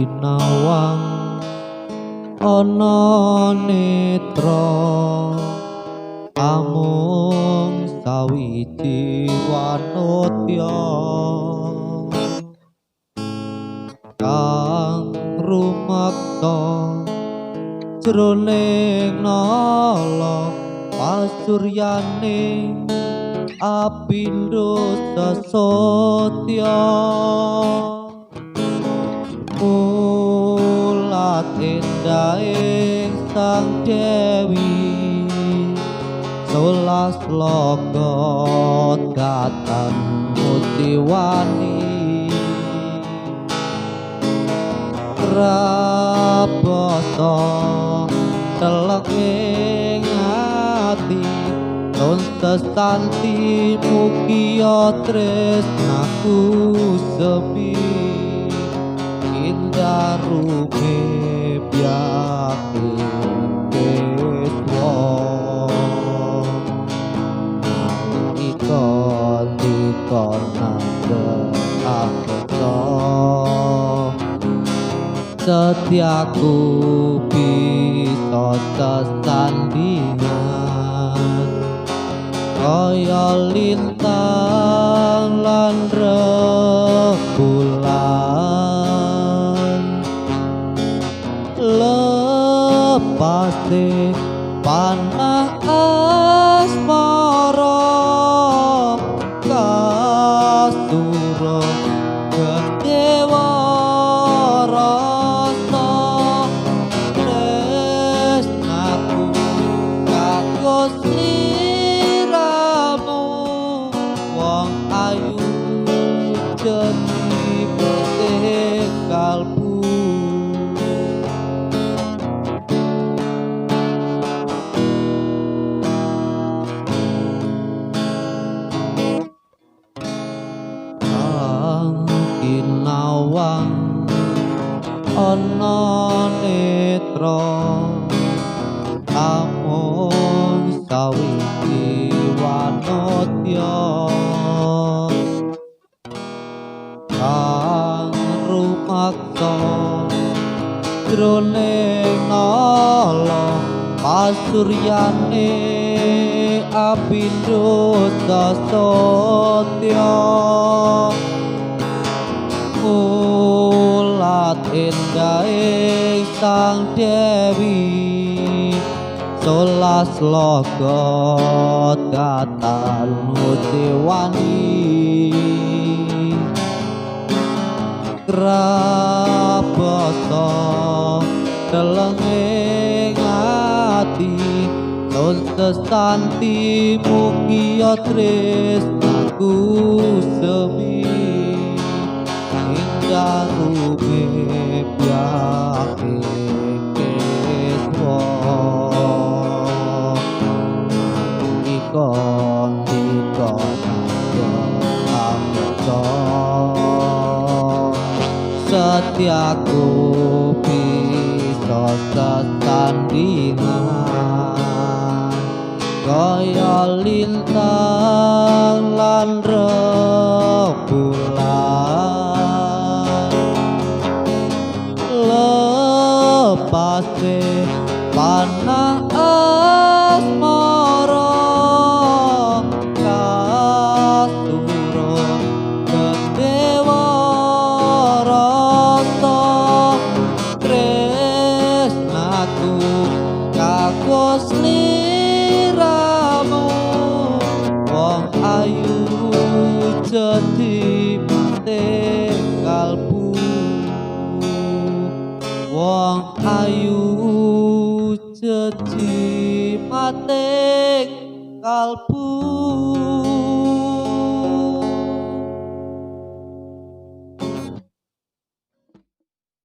ginawang ana netra amung sawiji wanutya kang rumaksa jroning nala pasuryane apindo sasotya mulat endahe sang dewi solas logot katan mutiwani raposo telenging ati ton sesanti mugia tresnaku sepi indah rume biake keswa ikon nanda akeso setiaku bisa sesandingan kaya lintang lan rembulan lepase panah asmara kasura gendewa rasa tresnaku kagos liramu wong ayu jadi petik kalbu ginawang ana netra amung sawiji wanutya kang rumaksa jroning nala pasuryane apindo sasotya mulat endahe sang dewi solas logot katan mutiwani raposo telenging ati ton sesanti mugia tresnaku semi indah rume biake keswa ikon akeso setiaku bisa sesandingan kaya lintang lan rembulan lepase panah asmara kasura gendewa rasa tresnaku kagos liramu wong ayu jadi petik kalbu wong ayu jadi petik kalbu.